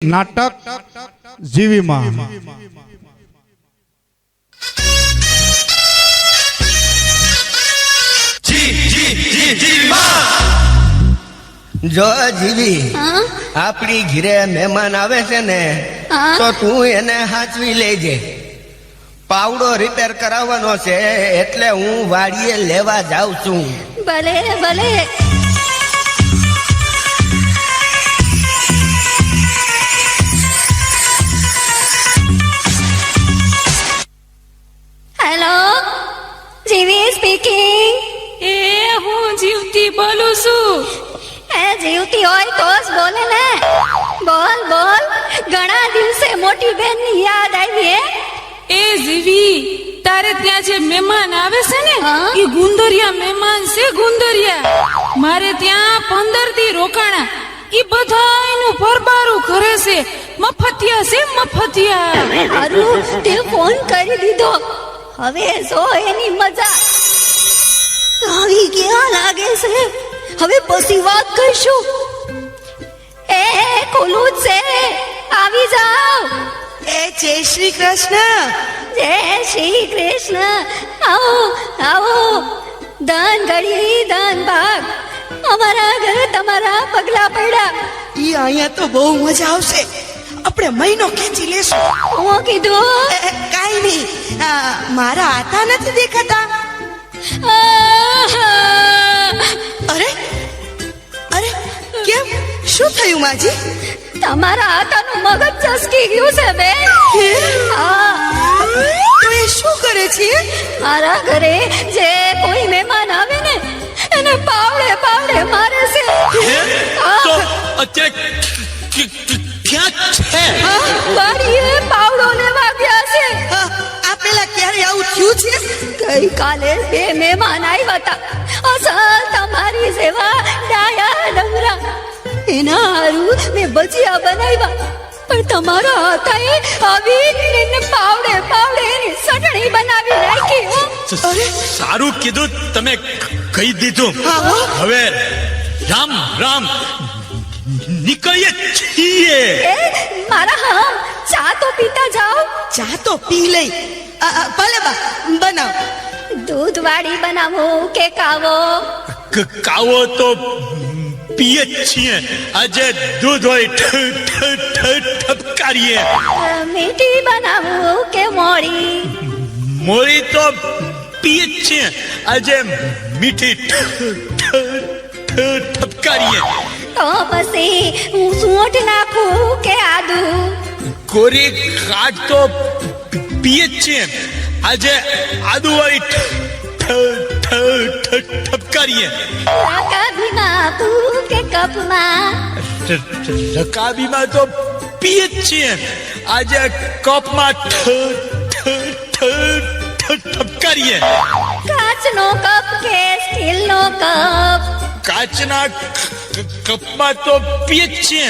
નાટક જીવીમાં જો જીવી આપણી ઘરે મહેમાન આવે છે ને તો તું એને હાચવી લેજે. પાવડો રિપેર કરાવવાનો છે એટલે હું વાડીએ લેવા જાઉં છું. ભલે ભલે. હેલો, જીવી સ્પીકિંગ. એ હું જીવતી બોલું છું. એ જીવતી હોય તો જ બોલે ને. બોલ બોલ, ઘણા દિવસે મોટી બેન ની યાદ આવી હે? એ જીવી, તારે ત્યાં જે મહેમાન આવે છે ને એ ગુંદરિયા મહેમાન છે. ગુંદરિયા મારે ત્યાં 15 દી રોકાણા. ઈ બધાયનું ભરબારું કરે છે. મફતિયા છે મફતિયા. હારું તે ફોન કરી દીધો. હવે જો એની મજા આવી ક્યાં લાગે છે. હવે પછી વાત કરશું. એ ખુલ્લું જ છે, આવી જાઓ. એ જય શ્રી કૃષ્ણ. જય શ્રી કૃષ્ણ. આવો આવો. ધન ઘડી ધન ભાગ. અમારા ઘરે તમારા પગલા પડ્યા. ઈ અહીંયા તો બહુ મજા આવશે. આપણે મહિનો ખેંચી લેશું. હું કીધું કાઈ નહીં, મારા આતા નથી દેખાતા. અરે અરે, કેમ, શું થયું માજી? તમારા હાથાનું મગજ ચસકી ગયું છે બે. તો એ શું કરે છે? મારા ઘરે જે કોઈ મહેમાન આવે ને એને પાવડે પાવડે મારે છે. તો અત્યારે ક્યાં છે? વાડીએ પાવડો લેવા ગયા છે. આ પેલા ક્યારે આવું થયું છે? ગઈકાલે બે મહેમાન આવ્યા હતા. અસલ તમારી જેવા ડાયા ડમરા. એના હારું મેં ભજીયા બનાવ્યા, પણ તમારા હાથાએ આવી એને પાવડે પાવડે એની ચટણી બનાવી નાખી. સારું કીધું તમે કહી દીધું. હવે રામ રામ નીકળીએ છીએ. એ મારા હમ, ચા તો પીતા જાઓ. ચા તો પી લઈ. ભલે બા, બનાવ. દૂધ વાળી બનાવો કે કાવો? કાવો તો પીએ જ છીએ. આજે દૂધ હોય ઠપકારીએ. મીઠી બનાવો કે મોળી? મોળી તો પીએ જ છીએ. આજે મીઠી ઠપકારીએ. તો પછી હું સૂંઠ નાખું કે આદુ? કોરી ખાટ તો પીએ જ છીએ. આજે આદુ વાળી ઠપકારીએ. રકાબીમાં આપું કે કપમાં? રકાબીમાં તો પીએ જ છીએ. આજે કપમાં ઠપકારીએ. કાચનો કપ કે સ્ટીલનો કપ? કાચના કપમાં તો પીએ જ છીએ.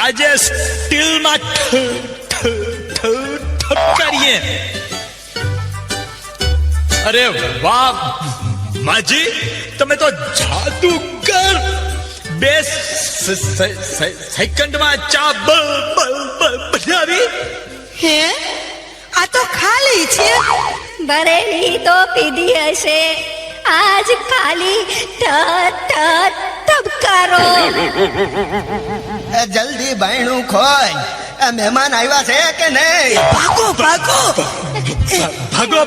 આજે સ્ટીલમાં ઠપકારીએ. અરે વાહ માજી, તમે તો જાદુગર. 2 સેકન્ડમાં ચા બનાવી. હે, આ તો ખાલી છે. ભરેલી તો પીધી હશે. આજ ખાલી ઠપકારો. જલ્દી બાયણું ખોલ. મહેમાન આવ્યા છે કે નહીં? ભાગો ભાગો. ભાગો.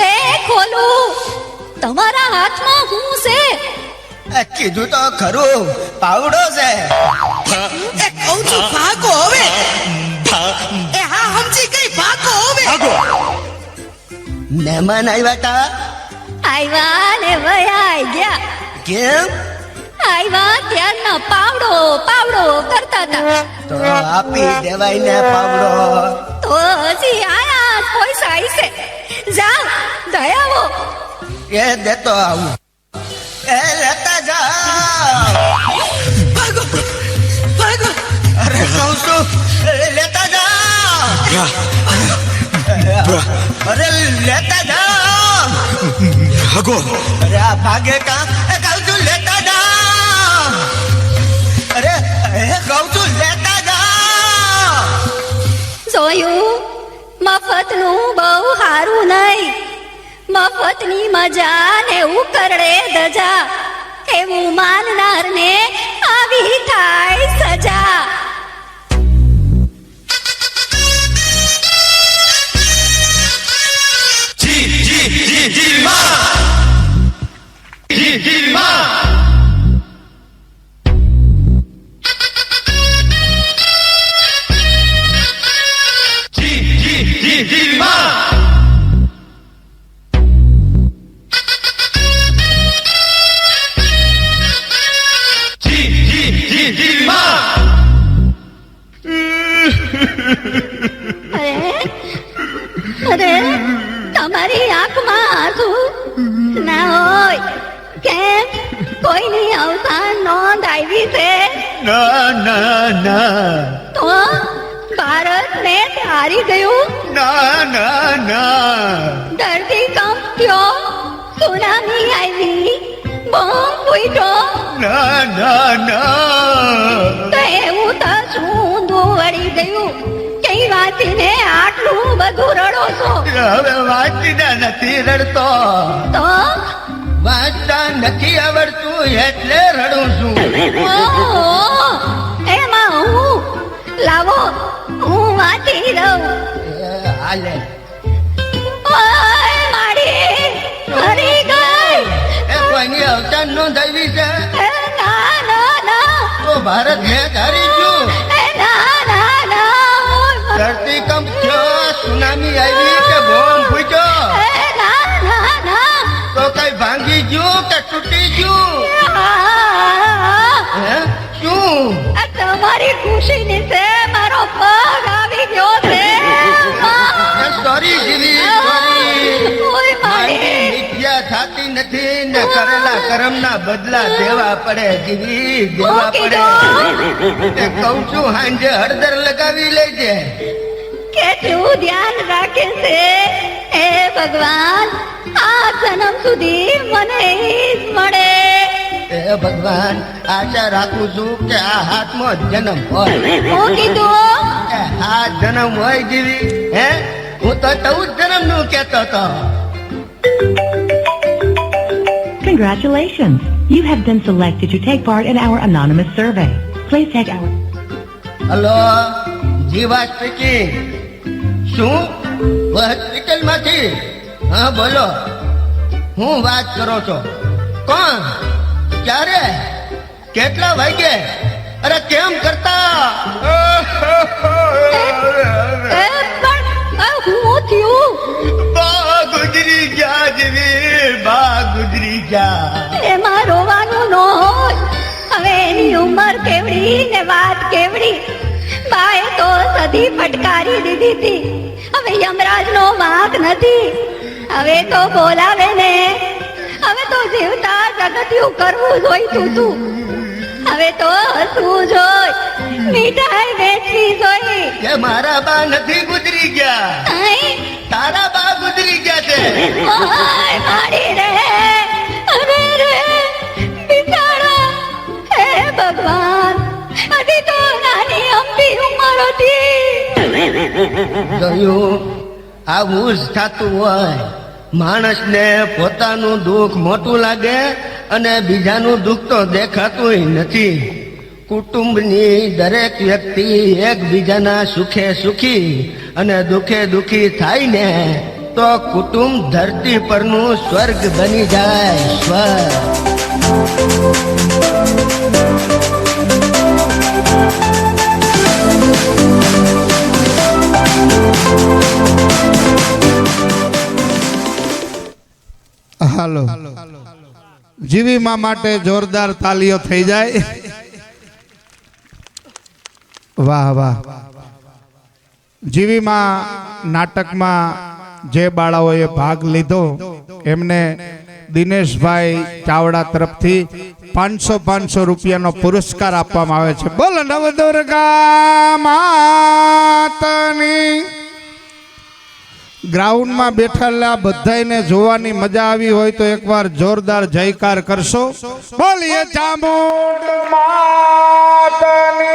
એ ખોલું. તમારા હાથમાં હું છે? કીધું તો ખરું, પાવડો છે. એ કહું છું ભાગો હવે. એ હા, સમજી ગઈ, ભાગો હવે. ભાગો. મહેમાન આવ્યા તા? આવ્યા ને વયા ગયા. કેમ? આવ્યા ત્યારનો પાવડો પાવડો કરતા હતા. તો આપી દેવાય ને પાવડો. તો હજી આયા પૈસા આઈશે. જાઓ દયાવો. એ દેતો આવું. એ લેતા જાઓ. ભાગો ભાગો. અરે કહું છું, લેતા જાઓ. અરે લેતા જાઓ. ભાગો. અરે આ ભાગે કા? કહું છું લેતા જાઓ. અરે કહું છું લેતા જાઓ. જોયું મફતનું બહુ હારું નહીં, મફતની મજા ને ઉકરડે ધજા, એવું માનનારને આવી થાય સજા. અરે તમારી આંખમાં આંસુ ના હોય કેમ? કોઈની અવસાન નોંધ આવી છે? ના ના ના તો ભારત મેચ હારી ગયું? ના ના ના ધરતીકંપ થયો, સુનામી આવી, બોમ્બ ફૂટ્યો, ના ના ના તો એવું તો શું વળી ગયું? કઈ વાંચીને આટલું બધું રડો છો? હવે વાંચીને નથી રડતો, તો વાંચતા નથી આવડતું એટલે રડું છું. ઓહો, એમાં હું લાવો હું વાંચી રહું. હાલે ઓય માડી મરી ગઈ. એ કોઈની અવસાન નોંધાવી છે એ ના ના ના, તો ભારત મેચ હારી ગયું. એ ના ના ના, ઓય ધરતીકંપ થયો, સુનામી આવી કે બોમ્બ ફૂટ્યો, એ ના ના ના, તો કઈ ભાંગી ગયું કે તૂટી ગયું? હે શું? આ તમારી ખુશી ની છે મારો પગ આવી ગયો છે. સોરી જીવી સોરી, ઓય મારી માડી મિથ્યા થાતી નથી ને કરેલા કર્મના બદલા દેવા પડે જીવી, દેવા પડે. તે કહું છું હાંજે હળદર લગાવી લેજે. કેટલું ધ્યાન રાખે છે હે ભગવાન, આ જન્મ સુધી મને ઈજ મળે. હે ભગવાન, આશા રાખું છું કે આ હાથમાં જ જન્મ હોય. હું કીધું કે આ જન્મ હોય જીવી. હે હું તો 14 જન્મનું કહેતો હતો. Congratulations! You have been selected to take part in our anonymous survey. Please take our... hello, Jiva speaking. શું હોસ્પિટલ માંથી? હા બોલો, હું વાત કરો છો? કોણ? ક્યારે? કેટલા વાગે? અરે કેમ કરતા? પણ હું થયું? બા ગુજરી ગયા જીવી, બા ગુજરી ગયા. એમાં રોવાનું ન હોય. હવે એની ઉંમર કેવડી ને વાત કેવડી. બાએ તો સદી ફટકારી દીધી હતી. હવે યમરાજ નો વાંક નથી. હવે તો બોલાવે ને. હવે તો જીવતા જગત્યું કરવું જોઈતું તું. હવે તો હસવું જોઈ, મીઠાઈ વેચવી જોઈ. કે મારા બા નથી ગુજરી ગયા, અહીં તારા બા ગુજરી ગયા છે. ઓય મારી રે, અરે રે બિચારા. હે ભગવાન, હજી તો નાની અમથી ઉંમર હતી. જોયું, આવું જ થતું હોય. માણસને પોતાનું દુઃખ મોટું લાગે અને બીજાનું દુઃખ તો દેખાતું નથી. કુટુંબની દરેક વ્યક્તિ એકબીજાના સુખે સુખી અને દુઃખે દુઃખી થાય ને તો કુટુંબ ધરતી પરનું સ્વર્ગ બની જાય. સ્વર્ગ. હાલો, જીવી માં માટે જોરદાર તાલીઓ થઈ જાય. વાહ વાહ. જીવી માં નાટકમાં જે બાળાઓએ ભાગ લીધો એમને દિનેશભાઈ ચાવડા તરફથી 500 રૂપિયાનો પુરસ્કાર આપવામાં આવે છે. બોલો નવદુર્ગા માતની. ગ્રાઉન્ડમાં બેઠેલા બધાને જોવાની મજા આવી હોય તો એકવાર જોરદાર જયકાર કરશો. બોલીએ ચામુંડ માતની.